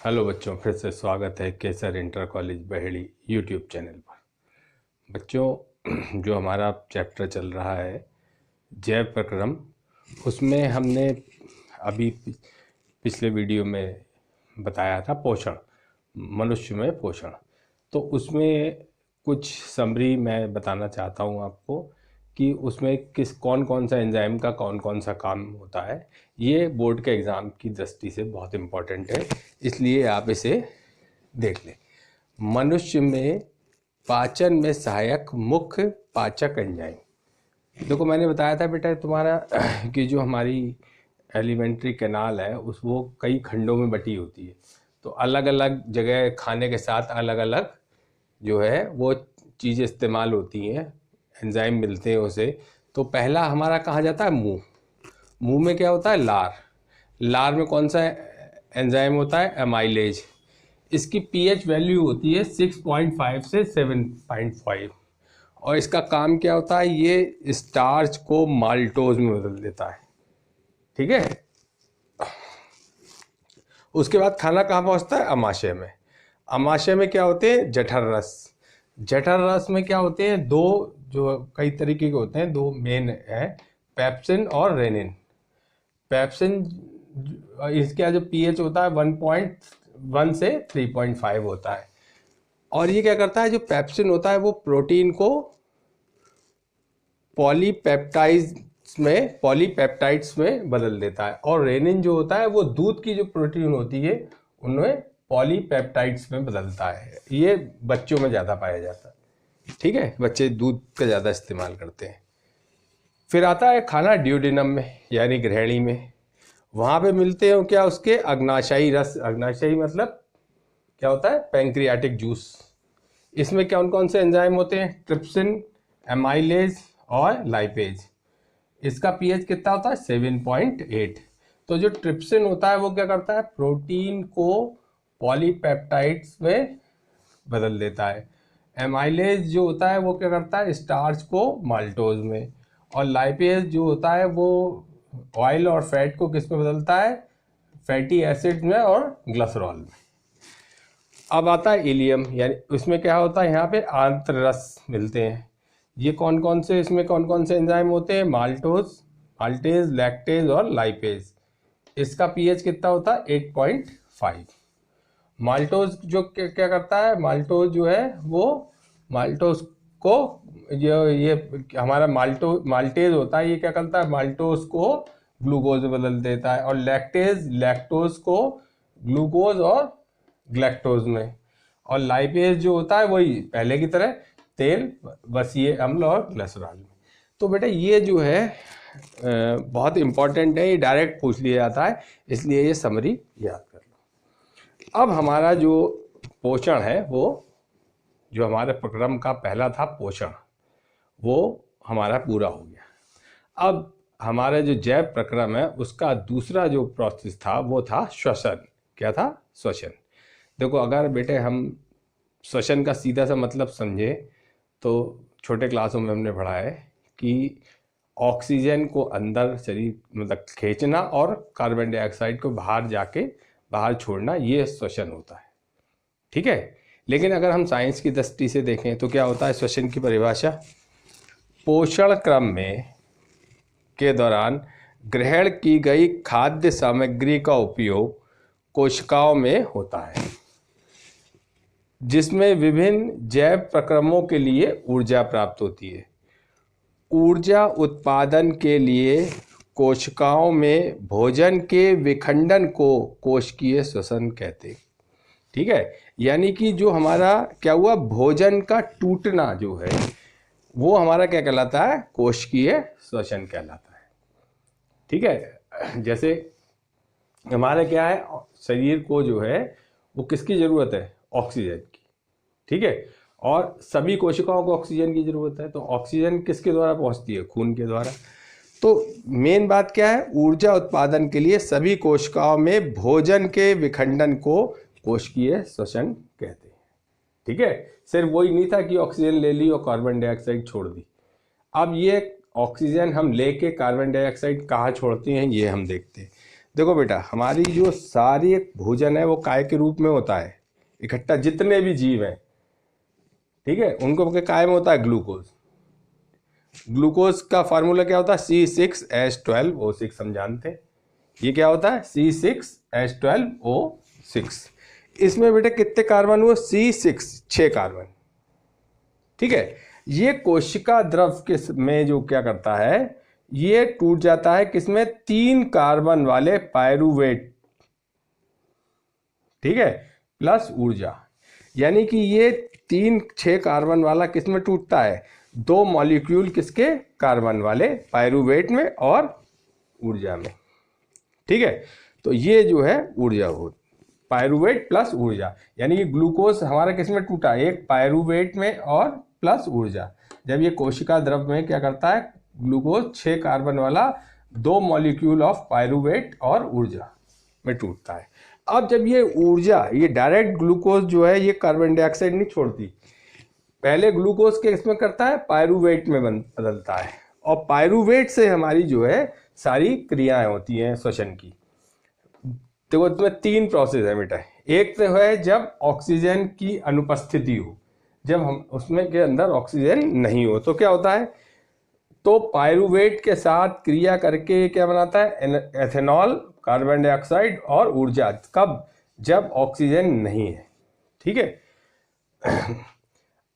Hello बच्चों, फिर से स्वागत है Kesar inter college Baheri YouTube channel पर। बच्चों, जो हमारा चैप्टर चल रहा है जैव प्रक्रम, उसमें हमने अभी पिछले वीडियो में बताया था पोषण, मनुष्य में पोषण। तो उसमें कुछ समरी मैं बताना चाहता हूँ आपको कि उसमें कौन कौन सा एंजाइम का कौन कौन सा काम होता है। ये बोर्ड के एग्ज़ाम की दृष्टि से बहुत इम्पोर्टेंट है, इसलिए आप इसे देख लें। मनुष्य में पाचन में सहायक मुख्य पाचक एंजाइम। देखो, मैंने बताया था बेटा तुम्हारा कि जो हमारी एलिमेंट्री कैनाल है वो कई खंडों में बटी होती है। तो अलग अलग जगह खाने के साथ अलग अलग जो है वो चीज़ें इस्तेमाल होती हैं, एंजाइम मिलते हैं उसे। तो पहला हमारा कहाँ जाता है? मुंह। मुंह में क्या होता है? लार। लार में कौन सा एंजाइम होता है? एमाइलेज। इसकी पीएच वैल्यू होती है 6.5 से 7.5। और इसका काम क्या होता है? ये स्टार्च को माल्टोज में बदल देता है। ठीक है। उसके बाद खाना कहाँ पहुँचता है? अमाशय में। अमाशय में क्या होते हैं? जठर रस। जठर रस में क्या होते हैं? दो, जो कई तरीके के होते हैं, दो मेन है, पेप्सिन और रेनिन। पेप्सिन, इसका जो पीएच होता है 1.1 से 3.5 होता है। और ये क्या करता है? जो पेप्सिन होता है वो प्रोटीन को पॉलीपेप्टाइड्स में बदल देता है। और रेनिन जो होता है वो दूध की जो प्रोटीन होती है उनमें पॉलीपेप्टाइड्स में बदलता है। ये बच्चों में ज़्यादा पाया जाता है। ठीक है, बच्चे दूध का ज़्यादा इस्तेमाल करते हैं। फिर आता है खाना ड्यूडेनम में, यानी ग्रहणी में। वहाँ पे मिलते हैं क्या? उसके अग्नाशयी रस। अग्नाशयी मतलब क्या होता है? Pancreatic juice. इसमें कौन कौन से एंजाइम होते हैं? ट्रिप्सिन, एमाइलेज और लाइपेज। इसका पीएच कितना होता है? 7.8। तो जो ट्रिप्सिन होता है वो क्या करता है? प्रोटीन को पॉलीपेप्टाइड्स में बदल देता है। एमाइलेज जो होता है वो क्या करता है? स्टार्च को माल्टोज में। और लाइपेज जो होता है वो ऑयल और फैट को किस में बदलता है? फैटी एसिड में और ग्लिसरॉल में। अब आता है इलियम, यानी उसमें क्या होता है? यहाँ पे आंत्ररस मिलते हैं। ये कौन कौन से, इसमें कौन कौन से एंजाइम होते हैं? माल्टेज, लैक्टेज और लाइपेज। इसका पीएच कितना होता है? 8.5। माल्टोज जो क्या करता है? माल्टोज जो है वो माल्टोज को, जो ये हमारा माल्टेज होता है, ये क्या करता है? माल्टोज को ग्लूकोज में बदल देता है। और लैक्टोज को ग्लूकोज और ग्लैक्टोज में। और लाइपेज जो होता है वही पहले की तरह तेल, वसीय अम्ल और ग्लिसरॉल में। तो बेटा ये जो है बहुत इंपॉर्टेंट है, ये डायरेक्ट पूछ लिया जाता है, इसलिए ये समरी याद कर लो। अब हमारा जो पोषण है, वो जो हमारे प्रक्रम का पहला था पोषण, वो हमारा पूरा हो गया। अब हमारा जो जैव प्रक्रम है उसका दूसरा जो प्रोसेस था वो था श्वसन। क्या था? श्वसन। देखो, अगर बेटे हम श्वसन का सीधा सा मतलब समझे तो छोटे क्लासों में हमने पढ़ा है कि ऑक्सीजन को अंदर शरीर मतलब खींचना और कार्बन डाइऑक्साइड को बाहर छोड़ना, ये श्वसन होता है। ठीक है। लेकिन अगर हम साइंस की दृष्टि से देखें तो क्या होता है श्वसन की परिभाषा? पोषण क्रम में के दौरान ग्रहण की गई खाद्य सामग्री का उपयोग कोशिकाओं में होता है, जिसमें विभिन्न जैव प्रक्रमों के लिए ऊर्जा प्राप्त होती है। ऊर्जा उत्पादन के लिए कोशिकाओं में भोजन के विखंडन को कोशिकीय श्वसन कहते हैं। ठीक है। यानी कि जो हमारा क्या हुआ, भोजन का टूटना जो है वो हमारा क्या कहलाता है? कोशिकीय श्वसन कहलाता है। ठीक है। जैसे हमारे क्या है, शरीर को जो है वो किसकी ज़रूरत है? ऑक्सीजन की। ठीक है। और सभी कोशिकाओं को ऑक्सीजन की ज़रूरत है। तो ऑक्सीजन किसके द्वारा पहुंचती है? खून के द्वारा। तो मेन बात क्या है? ऊर्जा उत्पादन के लिए सभी कोशिकाओं में भोजन के विखंडन को कोशिकीय श्वसन कहते हैं। ठीक है। सिर्फ वही नहीं था कि ऑक्सीजन ले ली और कार्बन डाइऑक्साइड छोड़ दी। अब ये ऑक्सीजन हम लेके कार्बन डाइऑक्साइड कहाँ छोड़ते हैं ये हम देखते हैं। देखो बेटा, हमारी जो सारी एक भोजन है वो काय के रूप में होता है इकट्ठा, जितने भी जीव हैं, ठीक है, उनको काय में होता है ग्लूकोज। ग्लूकोज का फार्मूला क्या होता है? C6H12O6, हम जानते हैं। ये क्या होता है? C6H12O6। इसमें बेटा कितने कार्बन हुए? C6, 6 carbon. ठीक है, ये कोशिका द्रव के में जो क्या करता है, ये टूट जाता है किसमें? 3 कार्बन वाले पायरुवेट, ठीक है, प्लस ऊर्जा। यानी कि ये 6 कार्बन वाला किसमें टूटता है? 2 मॉलिक्यूल किसके? कार्बन वाले पायरुवेट में और ऊर्जा में। ठीक है, तो ये जो है ऊर्जा हो, पायरुवेट प्लस ऊर्जा, यानी कि ग्लूकोज हमारा किसमें टूटा? एक पायरुवेट में और प्लस ऊर्जा। जब ये कोशिका द्रव में क्या करता है, ग्लूकोज 6 कार्बन वाला 2 मॉलिक्यूल ऑफ पायरुवेट और ऊर्जा में टूटता है। अब जब ये ऊर्जा, ये डायरेक्ट ग्लूकोज जो है ये कार्बन डाइऑक्साइड नहीं छोड़ती, पहले ग्लूकोज के इसमें करता है, पायरुवेट में बदलता है, और पायरुवेट से हमारी जो है सारी क्रियाएं होती हैं श्वसन की। तो उसमें 3 प्रोसेस है बेटा। एक तो है जब ऑक्सीजन की अनुपस्थिति हो, जब हम उसमें के अंदर ऑक्सीजन नहीं हो तो क्या होता है, तो पायरुवेट के साथ क्रिया करके क्या बनाता है? एथेनॉल, कार्बन डाइऑक्साइड और ऊर्जा। कब? जब ऑक्सीजन नहीं है। ठीक है,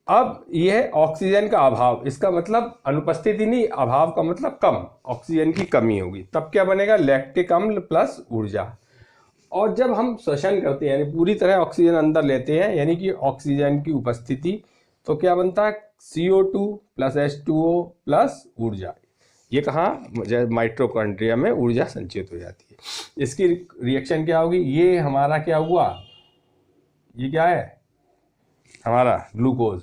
अब यह ऑक्सीजन का अभाव, इसका मतलब अनुपस्थिति नहीं, अभाव का मतलब कम, ऑक्सीजन की कमी होगी, तब क्या बनेगा? लैक्टिक अम्ल प्लस ऊर्जा। और जब हम श्वसन करते हैं, यानी पूरी तरह ऑक्सीजन अंदर लेते हैं, यानी कि ऑक्सीजन की उपस्थिति, तो क्या बनता है? CO2 प्लस H2O प्लस ऊर्जा। ये कहाँ? माइटोकॉन्ड्रिया में ऊर्जा संचित हो जाती है। इसकी रिएक्शन क्या होगी? ये हमारा क्या हुआ? ये क्या है? हमारा ग्लूकोज,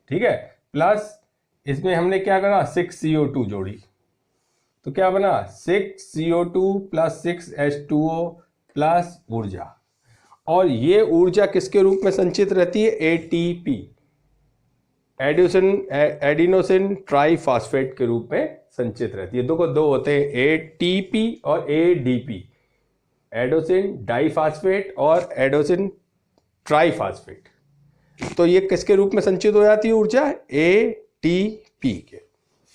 ठीक है, प्लस इसमें हमने क्या करा? 6CO2 जोड़ी, तो क्या बना? 6CO2 प्लस 6H2O प्लस ऊर्जा। और ये ऊर्जा किसके रूप में संचित रहती है? ATP, एडिनोसिन ट्राइफॉस्फेट के रूप में संचित रहती है। दो होते हैं, ATP और ADP, एडोसिन डाइफॉस्फेट और एडोसिन ट्राइफॉस्फेट। तो ये किसके रूप में संचित हो जाती है ऊर्जा? ATP के।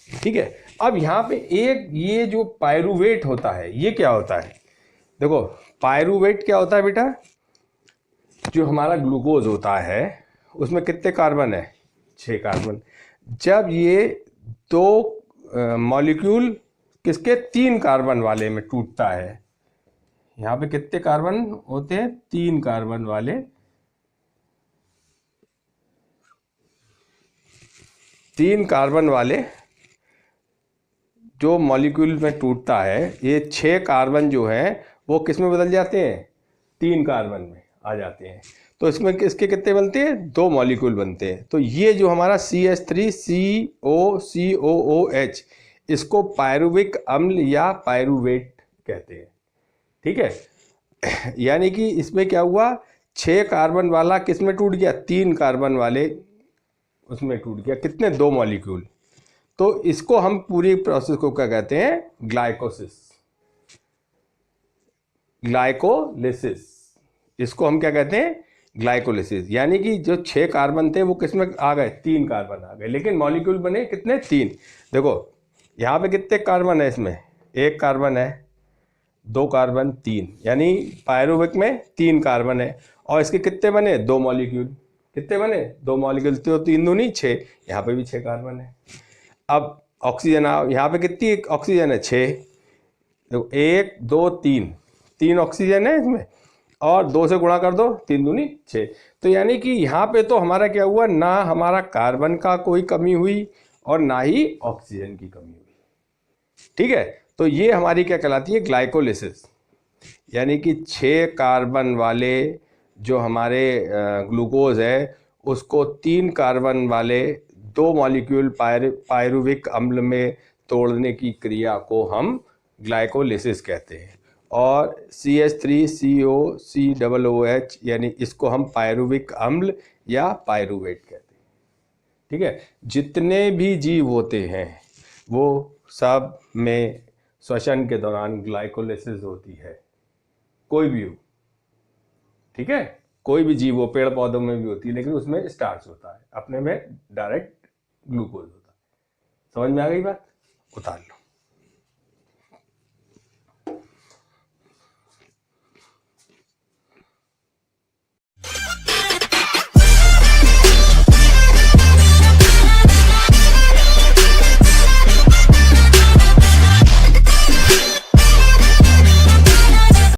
ठीक है, अब यहाँ पे एक ये जो पायरुवेट होता है, ये क्या होता है? देखो, पायरुवेट क्या होता है बेटा? जो हमारा ग्लूकोज होता है उसमें कितने कार्बन है? 6 कार्बन। जब ये 2 मॉलिक्यूल किसके? 3 कार्बन वाले में टूटता है, यहाँ पे कितने कार्बन होते हैं? 3 कार्बन वाले, 3 कार्बन वाले जो मॉलिक्यूल में टूटता है, ये 6 कार्बन जो है वो किस में बदल जाते हैं? 3 कार्बन में आ जाते हैं। तो इसमें किसके कितने बनते हैं? 2 मॉलिक्यूल बनते हैं। तो ये जो हमारा CH3COCOOH, इसको पायरुविक अम्ल या पायरुवेट कहते हैं। ठीक है, यानी कि इसमें क्या हुआ? 6 कार्बन वाला किस में टूट गया? 3 कार्बन वाले उसमें टूट गया। कितने? 2 मॉलिक्यूल। तो इसको हम पूरी प्रोसेस को क्या कहते हैं? ग्लाइकोलिसिस। इसको हम क्या कहते हैं? ग्लाइकोलिसिस। यानी कि जो 6 कार्बन थे वो किसमें आ गए? 3 कार्बन आ गए, लेकिन मॉलिक्यूल बने कितने? 3। देखो यहाँ पे कितने कार्बन है? इसमें 1 कार्बन है, 2 कार्बन, 3, यानी पायरुविक में 3 कार्बन है। और इसके कितने बने? 2 मॉलिक्यूल। कितने बने? 2 मॉलिक्यूल, तो 3 दूनी 6, यहाँ पे भी 6 कार्बन है। अब ऑक्सीजन आओ, यहाँ पे कितनी ऑक्सीजन है? 6। देखो 1 2 3 ऑक्सीजन है इसमें, और 2 से गुणा कर दो, 3 दूनी 6। तो यानी कि यहाँ पे तो हमारा क्या हुआ? ना हमारा कार्बन का कोई कमी हुई और ना ही ऑक्सीजन की कमी हुई। ठीक है, तो ये हमारी क्या कहलाती है? ग्लाइकोलिसिस। यानी कि 6 कार्बन वाले जो हमारे ग्लूकोज है, उसको 3 कार्बन वाले 2 मॉलिक्यूल पायरुविक अम्ल में तोड़ने की क्रिया को हम ग्लाइकोलिसिस कहते हैं। और CH3COCOOH, यानी इसको हम पायरुविक अम्ल या पायरुवेट कहते हैं। ठीक है, जितने भी जीव होते हैं वो सब में श्वसन के दौरान ग्लाइकोलिसिस होती है। कोई भी हो, ठीक है, कोई भी जीव हो, पेड़ पौधों में भी होती है, लेकिन उसमें स्टार्च होता है, अपने में डायरेक्ट ग्लूकोज होता है। समझ में आ गई बात? उतार लो।